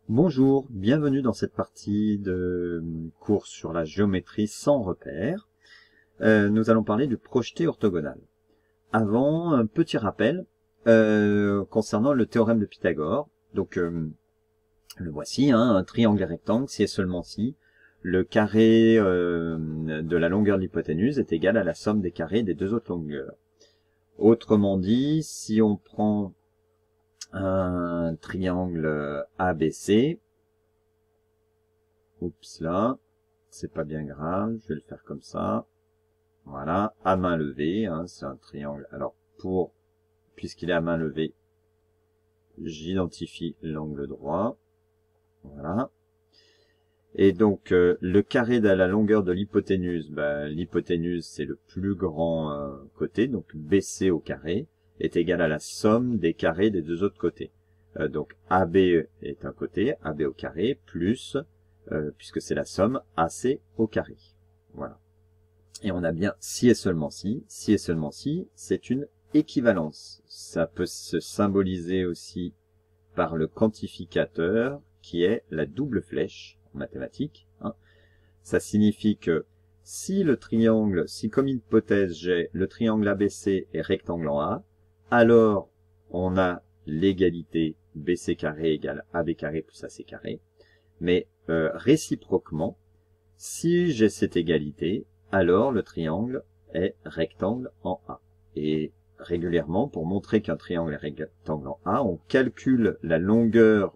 Bonjour, bienvenue dans cette partie de cours sur la géométrie sans repères. Nous allons parler du projeté orthogonal. Avant, un petit rappel concernant le théorème de Pythagore. Donc, le voici, un triangle et rectangle, si et seulement si le carré de la longueur de l'hypoténuse est égal à la somme des carrés des deux autres longueurs. Autrement dit, si on prend un triangle ABC, oups là, c'est pas bien grave, je vais le faire comme ça, voilà, à main levée, c'est un triangle, alors puisqu'il est à main levée, j'identifie l'angle droit, voilà, et donc le carré de la longueur de l'hypoténuse, l'hypoténuse c'est le plus grand côté, donc BC au carré, est égal à la somme des carrés des deux autres côtés. Donc AB est un côté, AB au carré, plus, puisque c'est la somme, AC au carré. Voilà. Et on a bien si et seulement si c'est une équivalence. Ça peut se symboliser aussi par le quantificateur, qui est la double flèche en mathématiques. Ça signifie que si comme hypothèse j'ai le triangle ABC est rectangle en A, alors on a l'égalité BC carré égale AB carré plus AC carré. Mais réciproquement, si j'ai cette égalité, alors le triangle est rectangle en A. Et régulièrement, pour montrer qu'un triangle est rectangle en A, on calcule la longueur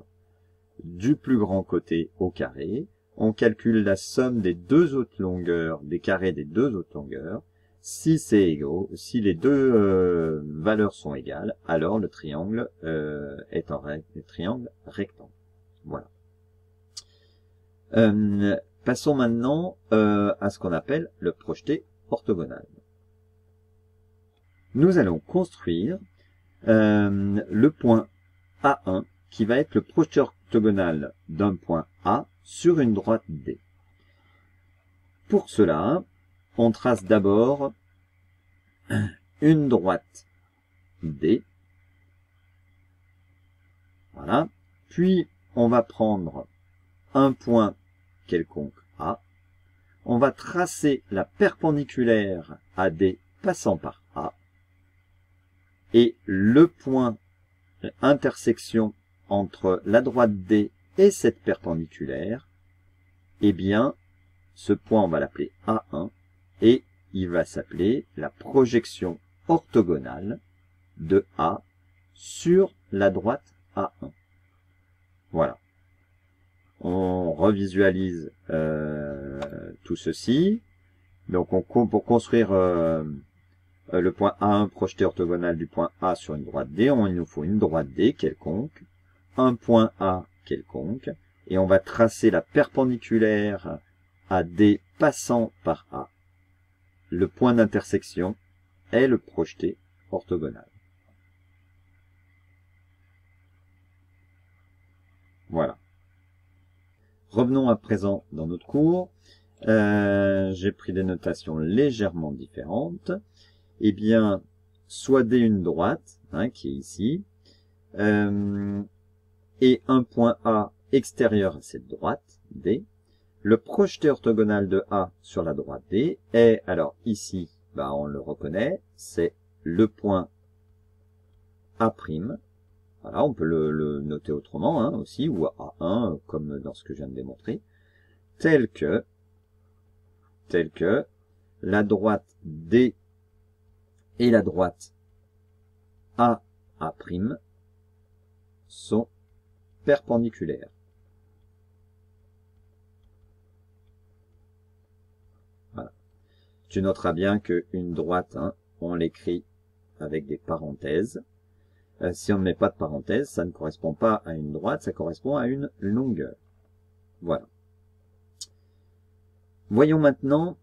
du plus grand côté au carré, on calcule la somme des deux autres longueurs, des carrés des deux autres longueurs. Si c'est égaux, si les deux valeurs sont égales, alors le triangle est un triangle rectangle. Voilà. Passons maintenant à ce qu'on appelle le projeté orthogonal. Nous allons construire le point A1 qui va être le projeté orthogonal d'un point A sur une droite D. Pour cela, on trace d'abord une droite D. Voilà. Puis, on va prendre un point quelconque A. On va tracer la perpendiculaire à D passant par A. Et le point intersection entre la droite D et cette perpendiculaire, eh bien, ce point, on va l'appeler A1, et il va s'appeler la projection orthogonale de A sur la droite A1. Voilà. On revisualise tout ceci. Donc, pour construire le point A1 projeté orthogonal du point A sur une droite D, il nous faut une droite D quelconque, un point A quelconque, et on va tracer la perpendiculaire à D passant par A. Le point d'intersection est le projeté orthogonal. Voilà. Revenons à présent dans notre cours. J'ai pris des notations légèrement différentes. Eh bien, soit D une droite, qui est ici, et un point A extérieur à cette droite, D. Le projeté orthogonal de A sur la droite D est, alors ici, on le reconnaît, c'est le point A'. Voilà, on peut le noter autrement aussi, ou A1, comme dans ce que je viens de démontrer, tel que la droite D et la droite AA' sont perpendiculaires. Voilà. Tu noteras bien qu'une droite, on l'écrit avec des parenthèses. Si on ne met pas de parenthèses, ça ne correspond pas à une droite, ça correspond à une longueur. Voilà. Voyons maintenant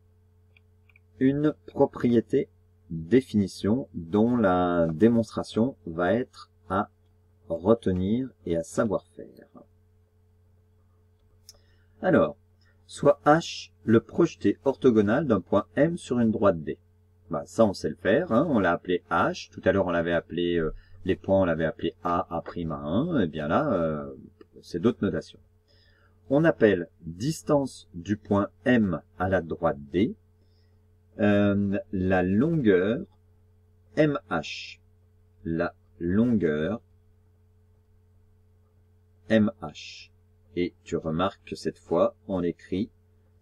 une propriété définition dont la démonstration va être à retenir et à savoir faire. Alors, soit H le projeté orthogonal d'un point M sur une droite D. Ça, on sait le faire, on l'a appelé H. Tout à l'heure, on l'avait appelé, les points, on l'avait appelé A', A', A1. Et bien là, c'est d'autres notations. On appelle distance du point M à la droite D la longueur MH. La longueur MH. Et tu remarques que cette fois, on l'écrit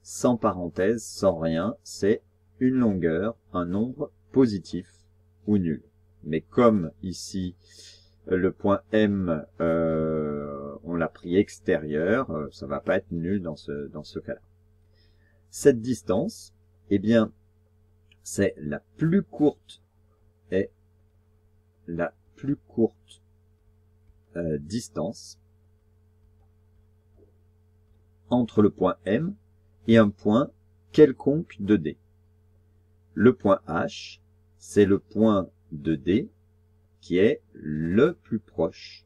sans parenthèse, sans rien, c'est une longueur, un nombre positif ou nul. Mais comme ici, le point M, on l'a pris extérieur, ça va pas être nul dans ce cas-là. Cette distance, eh bien, c'est la plus courte et la plus courte distance entre le point M et un point quelconque de D. Le point H, c'est le point de D qui est le plus proche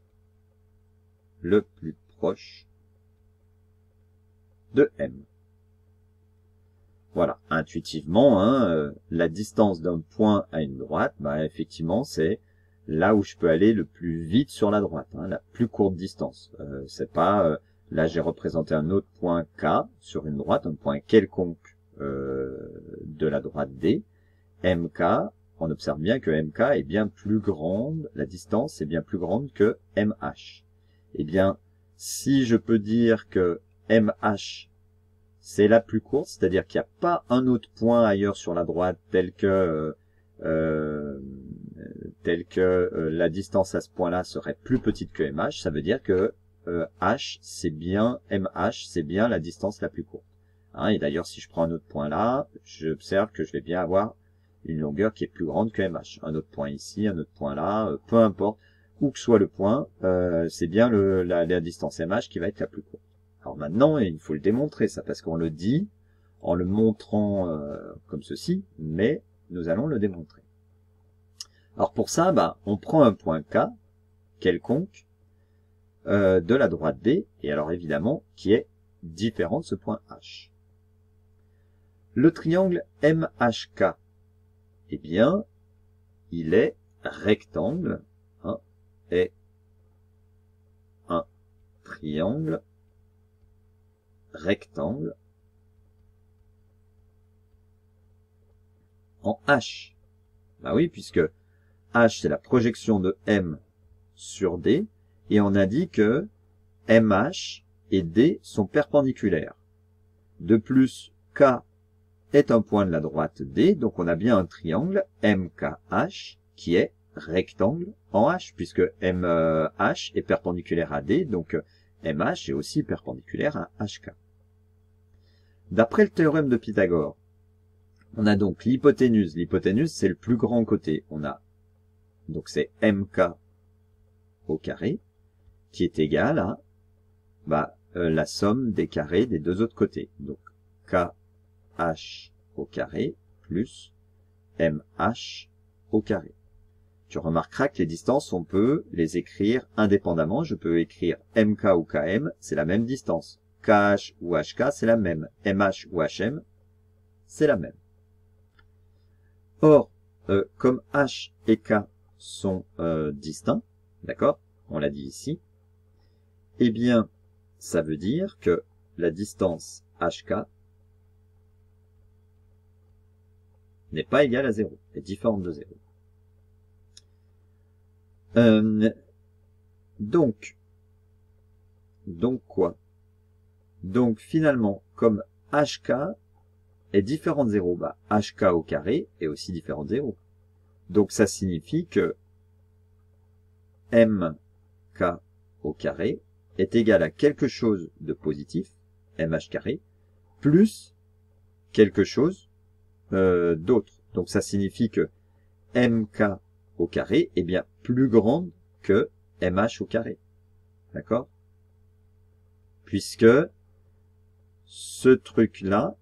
de M. Voilà, intuitivement, hein, la distance d'un point à une droite, bah, effectivement, c'est là où je peux aller le plus vite sur la droite, hein, la plus courte distance. C'est pas, là j'ai représenté un autre point K sur une droite, un point quelconque de la droite D. MK, on observe bien que MK est bien plus grande, la distance est bien plus grande que MH. Eh bien, si je peux dire que MH c'est la plus courte, c'est-à-dire qu'il n'y a pas un autre point ailleurs sur la droite tel que la distance à ce point-là serait plus petite que MH, ça veut dire que MH, c'est bien la distance la plus courte. Hein, et d'ailleurs, si je prends un autre point là, j'observe que je vais bien avoir une longueur qui est plus grande que MH. Un autre point ici, un autre point là, peu importe, où que soit le point, c'est bien la distance MH qui va être la plus courte. Alors maintenant, il faut le démontrer ça, parce qu'on le dit en le montrant comme ceci, mais nous allons le démontrer. Alors pour ça, bah, on prend un point K, quelconque, de la droite D, et alors évidemment, qui est différent de ce point H. Le triangle MHK, eh bien, il est rectangle, hein, et un triangle rectangle en H. Bah oui, puisque H c'est la projection de M sur D, et on a dit que MH et D sont perpendiculaires. De plus, K est un point de la droite D, donc on a bien un triangle MKH qui est rectangle en H, puisque MH est perpendiculaire à D, donc MH est aussi perpendiculaire à HK. D'après le théorème de Pythagore, on a donc l'hypoténuse. L'hypoténuse, c'est le plus grand côté. On a, donc c'est MK au carré, qui est égal à la somme des carrés des deux autres côtés. Donc KH au carré plus MH au carré. Tu remarqueras que les distances, on peut les écrire indépendamment. Je peux écrire MK ou KM, c'est la même distance. KH ou HK, c'est la même. MH ou HM, c'est la même. Or, comme H et K sont distincts, d'accord, on l'a dit ici, eh bien, ça veut dire que la distance HK n'est pas égale à 0, est différente de 0. Donc quoi? Donc finalement, comme HK est différent de 0, bah HK au carré est aussi différent de 0. Donc ça signifie que MK au carré est égal à quelque chose de positif, MH carré, plus quelque chose d'autre. Donc ça signifie que MK au carré est bien plus grande que MH au carré. D'accord? Puisque ce truc-là,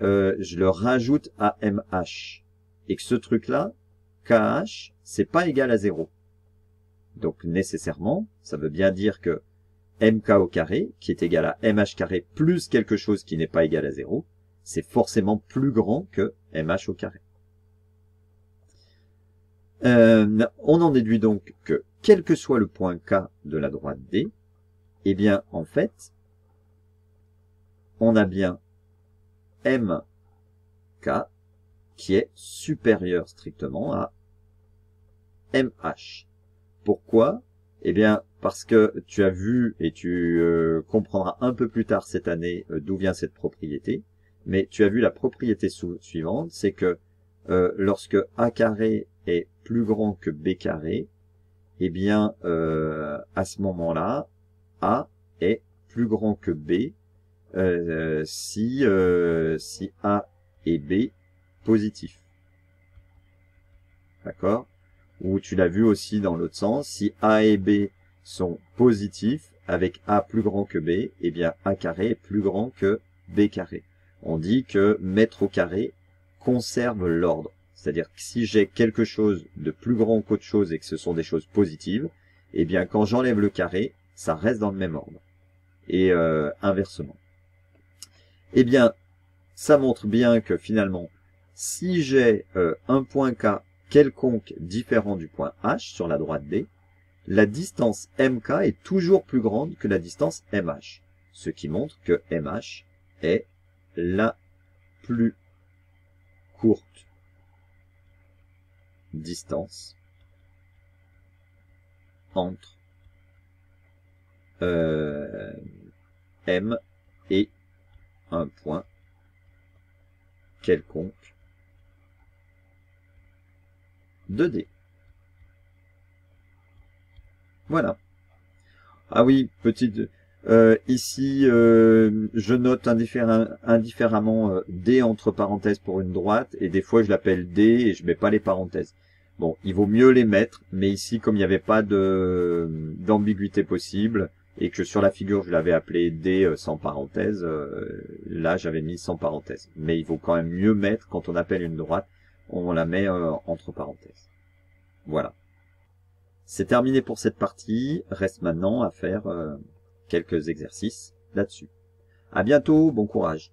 je le rajoute à MH. Et que ce truc-là, KH, c'est pas égal à 0. Donc nécessairement, ça veut bien dire que MK au carré, qui est égal à MH carré plus quelque chose qui n'est pas égal à 0, c'est forcément plus grand que MH au carré. On en déduit donc que, quel que soit le point K de la droite D, eh bien, en fait, on a bien MK qui est supérieur strictement à MH. Pourquoi? Eh bien, parce que tu as vu et tu comprendras un peu plus tard cette année d'où vient cette propriété, mais tu as vu la propriété suivante, c'est que lorsque A carré est plus grand que B carré, eh bien, à ce moment-là, A est plus grand que B si A et B positif. D'accord? Ou tu l'as vu aussi dans l'autre sens, si A et B sont positifs avec A plus grand que B, eh bien A carré est plus grand que B carré. On dit que mettre au carré conserve l'ordre. C'est-à-dire que si j'ai quelque chose de plus grand qu'autre chose et que ce sont des choses positives, eh bien quand j'enlève le carré, ça reste dans le même ordre. Et inversement. Eh bien, ça montre bien que finalement, si j'ai un point K quelconque différent du point H sur la droite D, la distance MK est toujours plus grande que la distance MH. Ce qui montre que MH est la plus courte distance entre M et un point quelconque de D. Voilà. Ah oui, petite... ici, je note indifféremment D entre parenthèses pour une droite, et des fois je l'appelle D et je mets pas les parenthèses. Bon, il vaut mieux les mettre, mais ici, comme il n'y avait pas d'ambiguïté possible, et que sur la figure je l'avais appelé D sans parenthèse, là j'avais mis sans parenthèse. Mais il vaut quand même mieux mettre, quand on appelle une droite, on la met entre parenthèses. Voilà. C'est terminé pour cette partie. Reste maintenant à faire quelques exercices là-dessus. À bientôt, bon courage.